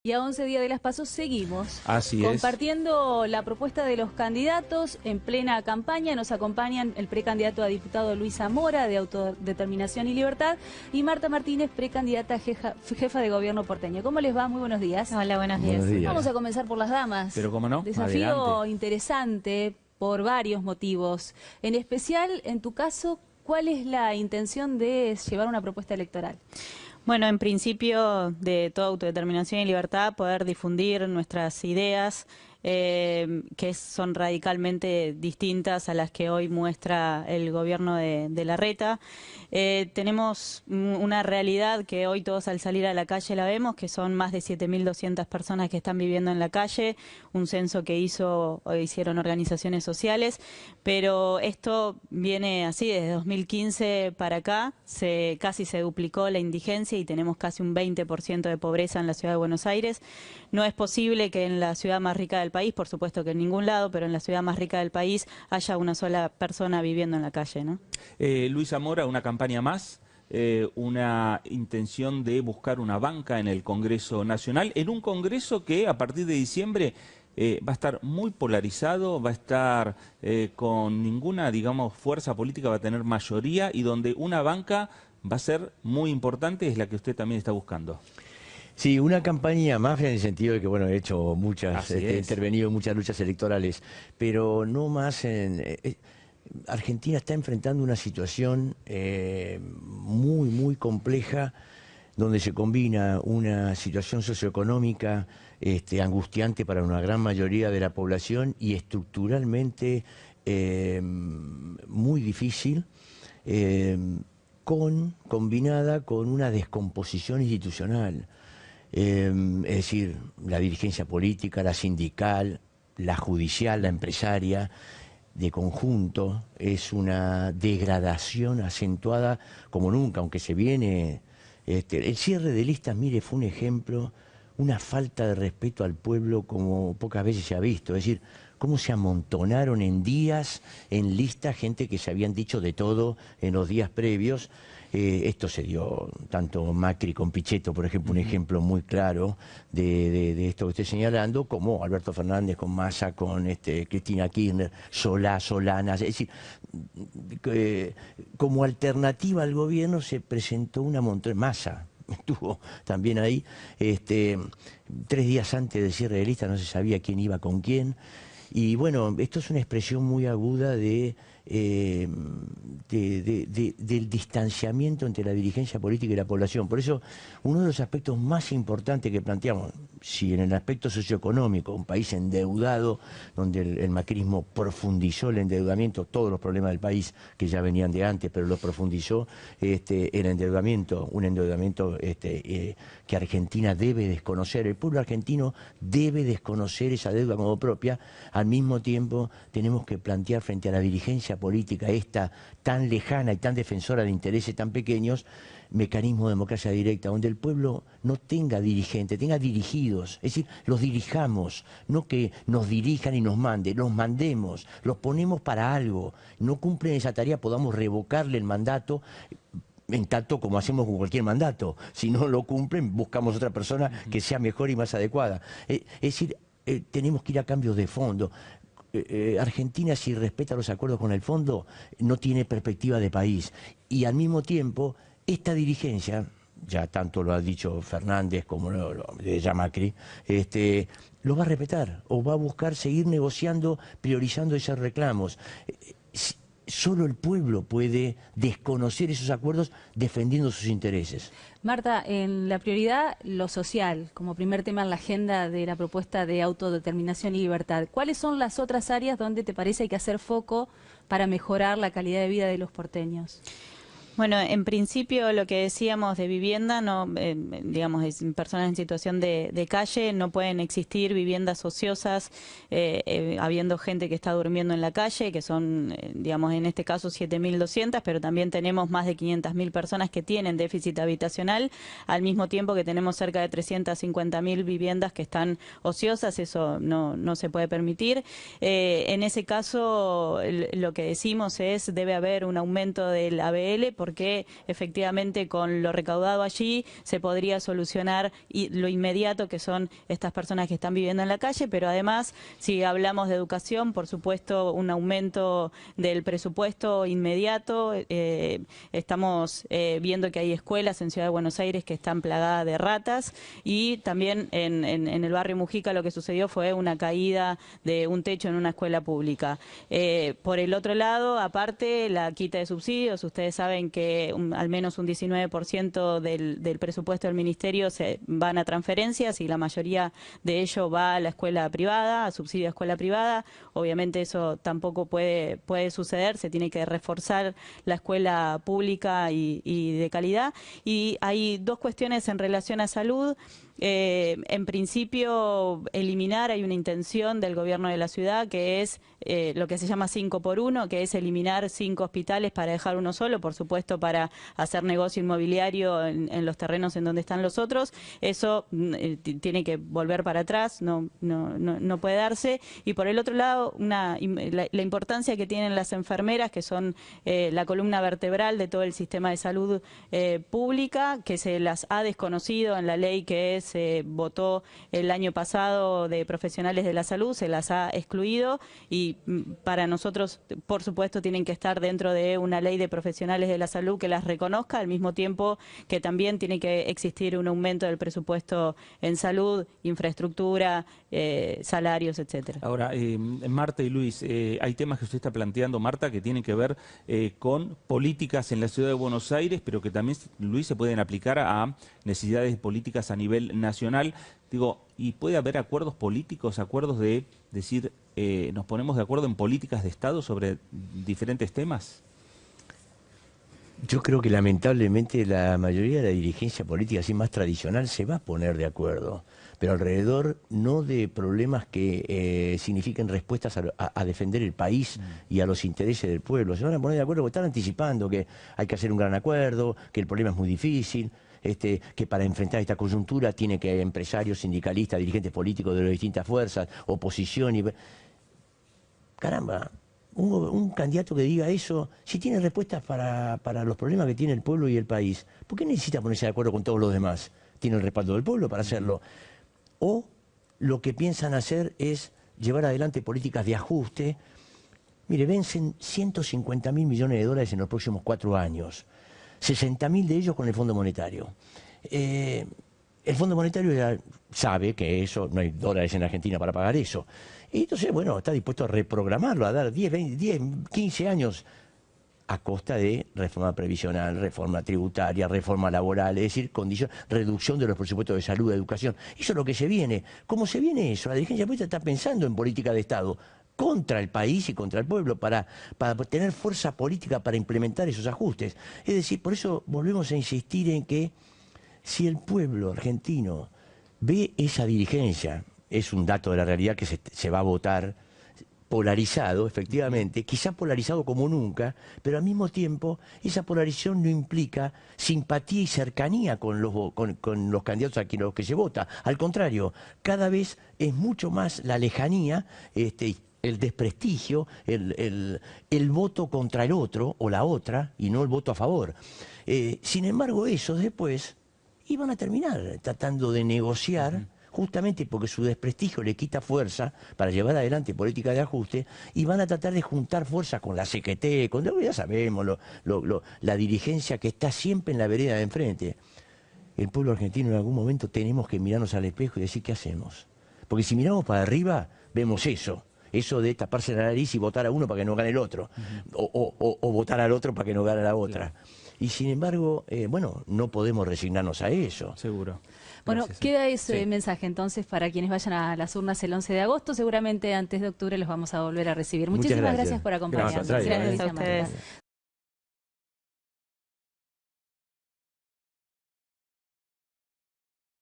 Y a 11 días de las PASO seguimos compartiendo la propuesta de los candidatos en plena campaña. Nos acompañan el precandidato a diputado Luis Zamora, de Autodeterminación y Libertad, y Marta Martínez, precandidata a jefa de gobierno porteño. ¿Cómo les va? Muy buenos días. Hola, buenos días. Vamos a comenzar por las damas. Pero cómo no, Desafío adelante. interesante por varios motivos. En especial, en tu caso, ¿cuál es la intención de llevar una propuesta electoral? Bueno, en principio, de toda autodeterminación y libertad, poder difundir nuestras ideas, que son radicalmente distintas a las que hoy muestra el gobierno de Larreta. Tenemos una realidad que hoy todos al salir a la calle la vemos, que son más de 7.200 personas que están viviendo en la calle, un censo que hicieron organizaciones sociales, pero esto viene así, desde 2015 para acá, casi se duplicó la indigencia y tenemos casi un 20% de pobreza en la ciudad de Buenos Aires. No es posible que en la ciudad más rica del país, por supuesto que en ningún lado, pero en la ciudad más rica del país haya una sola persona viviendo en la calle, ¿no? Luis Zamora, una campaña más, una intención de buscar una banca en el Congreso Nacional, en un Congreso que a partir de diciembre va a estar muy polarizado, va a estar con ninguna, digamos, fuerza política, va a tener mayoría y donde una banca va a ser muy importante, es la que usted también está buscando. Sí, una campaña más en el sentido de que, bueno, he hecho muchas, he intervenido en muchas luchas electorales, pero no más en... Argentina está enfrentando una situación muy compleja, donde se combina una situación socioeconómica angustiante para una gran mayoría de la población y estructuralmente muy difícil, combinada con una descomposición institucional. Es decir, la dirigencia política, la sindical, la judicial, la empresaria, de conjunto, es una degradación acentuada como nunca, aunque se viene... el cierre de listas, mire, fue un ejemplo, una falta de respeto al pueblo como pocas veces se ha visto. Es decir, cómo se amontonaron en días, en listas, gente que se habían dicho de todo en los días previos. Esto se dio tanto Macri con Pichetto, por ejemplo, un ejemplo muy claro de esto que estoy señalando, como Alberto Fernández con Massa, con Cristina Kirchner, Solana. Es decir, como alternativa al gobierno se presentó una montaña. Massa estuvo también ahí. 3 días antes del cierre de lista no se sabía quién iba con quién. Y bueno, esto es una expresión muy aguda del distanciamiento entre la dirigencia política y la población. Por eso, uno de los aspectos más importantes que planteamos, si en el aspecto socioeconómico, un país endeudado, donde el macrismo profundizó el endeudamiento, todos los problemas del país que ya venían de antes, pero los profundizó, el endeudamiento, un endeudamiento que Argentina debe desconocer, el pueblo argentino debe desconocer esa deuda como propia. Al mismo tiempo tenemos que plantear frente a la dirigencia política esta tan lejana y tan defensora de intereses tan pequeños, mecanismo de democracia directa, donde el pueblo no tenga dirigente, tenga dirigidos, es decir, los dirijamos, no que nos dirijan y nos manden, los mandemos, los ponemos para algo, no cumplen esa tarea, podamos revocarle el mandato, en tanto como hacemos con cualquier mandato. Si no lo cumplen, buscamos otra persona que sea mejor y más adecuada. Es decir, tenemos que ir a cambios de fondo. Argentina, si respeta los acuerdos con el fondo, no tiene perspectiva de país. Y al mismo tiempo, esta dirigencia, ya tanto lo ha dicho Fernández como ya Macri, lo va a respetar o va a buscar seguir negociando, priorizando esos reclamos. Solo el pueblo puede desconocer esos acuerdos defendiendo sus intereses. Marta, en la prioridad, lo social, como primer tema en la agenda de la propuesta de autodeterminación y libertad. ¿Cuáles son las otras áreas donde te parece hay que hacer foco para mejorar la calidad de vida de los porteños? Bueno, en principio lo que decíamos de vivienda, no, digamos, personas en situación de calle, no pueden existir viviendas ociosas, habiendo gente que está durmiendo en la calle, que son, digamos, en este caso 7.200, pero también tenemos más de 500.000 personas que tienen déficit habitacional, al mismo tiempo que tenemos cerca de 350.000 viviendas que están ociosas, eso no se puede permitir. En ese caso, lo que decimos es, debe haber un aumento del ABL, porque efectivamente con lo recaudado allí se podría solucionar lo inmediato, que son estas personas que están viviendo en la calle, pero además, si hablamos de educación, por supuesto, un aumento del presupuesto inmediato. Estamos viendo que hay escuelas en Ciudad de Buenos Aires que están plagadas de ratas, y también en el barrio Mujica lo que sucedió fue una caída de un techo en una escuela pública. Por el otro lado, aparte, la quita de subsidios. Ustedes saben que al menos un 19% del presupuesto del ministerio se van a transferencias, y la mayoría de ello va a la escuela privada, a subsidio a escuela privada. Obviamente eso tampoco puede suceder, se tiene que reforzar la escuela pública y de calidad. Y hay dos cuestiones en relación a salud. En principio, hay una intención del gobierno de la ciudad que es lo que se llama 5 por 1, que es eliminar 5 hospitales para dejar uno solo, por supuesto para hacer negocio inmobiliario en los terrenos en donde están los otros. Eso tiene que volver para atrás, no puede darse. Y por el otro lado, la importancia que tienen las enfermeras, que son la columna vertebral de todo el sistema de salud pública, que se las ha desconocido en la ley que se votó el año pasado de profesionales de la salud, se las ha excluido, y para nosotros, por supuesto, tienen que estar dentro de una ley de profesionales de la salud que las reconozca, al mismo tiempo que también tiene que existir un aumento del presupuesto en salud, infraestructura, salarios, etcétera. Ahora, Marta y Luis, hay temas que usted está planteando, Marta, que tienen que ver con políticas en la ciudad de Buenos Aires, pero que también, Luis, se pueden aplicar a necesidades políticas a nivel nacional. Digo, ¿y puede haber acuerdos políticos, acuerdos de decir, nos ponemos de acuerdo en políticas de Estado sobre diferentes temas? Yo creo que lamentablemente la mayoría de la dirigencia política así más tradicional se va a poner de acuerdo, pero alrededor no de problemas que signifiquen respuestas a defender el país y a los intereses del pueblo. Se van a poner de acuerdo porque están anticipando que hay que hacer un gran acuerdo, que el problema es muy difícil, que para enfrentar esta coyuntura tiene que empresarios, sindicalistas, dirigentes políticos de las distintas fuerzas, oposición y... Caramba, un candidato que diga eso, si tiene respuestas para los problemas que tiene el pueblo y el país, ¿por qué necesita ponerse de acuerdo con todos los demás? Tiene el respaldo del pueblo para hacerlo. O lo que piensan hacer es llevar adelante políticas de ajuste. Mire, vencen 150.000 millones de dólares en los próximos 4 años. 60.000 de ellos con el Fondo Monetario. El Fondo Monetario ya sabe que eso, no hay dólares en Argentina para pagar eso. Y entonces, bueno, está dispuesto a reprogramarlo, a dar 10, 15 años a costa de reforma previsional, reforma tributaria, reforma laboral, es decir, reducción de los presupuestos de salud, de educación. Eso es lo que se viene. ¿Cómo se viene eso? La dirigencia política está pensando en política de Estado contra el país y contra el pueblo, para tener fuerza política para implementar esos ajustes. Es decir, por eso volvemos a insistir en que si el pueblo argentino ve esa dirigencia, es un dato de la realidad que se va a votar polarizado, efectivamente, quizá polarizado como nunca, pero al mismo tiempo esa polarización no implica simpatía y cercanía con los candidatos a los que se vota. Al contrario, cada vez es mucho más la lejanía, el desprestigio, el voto contra el otro o la otra, y no el voto a favor. Sin embargo, esos después iban a terminar tratando de negociar, justamente porque su desprestigio le quita fuerza para llevar adelante política de ajuste, y van a tratar de juntar fuerzas con la CGT, ya sabemos, la dirigencia que está siempre en la vereda de enfrente. El pueblo argentino en algún momento tenemos que mirarnos al espejo y decir qué hacemos. Porque si miramos para arriba, vemos eso de taparse la nariz y votar a uno para que no gane el otro, o votar al otro para que no gane la otra. Claro. Y sin embargo, bueno, no podemos resignarnos a eso. Seguro. Bueno, Gracias. queda ese mensaje entonces para quienes vayan a las urnas el 11 de agosto. Seguramente antes de octubre los vamos a volver a recibir. Muchísimas gracias por acompañarnos. Gracias a ustedes.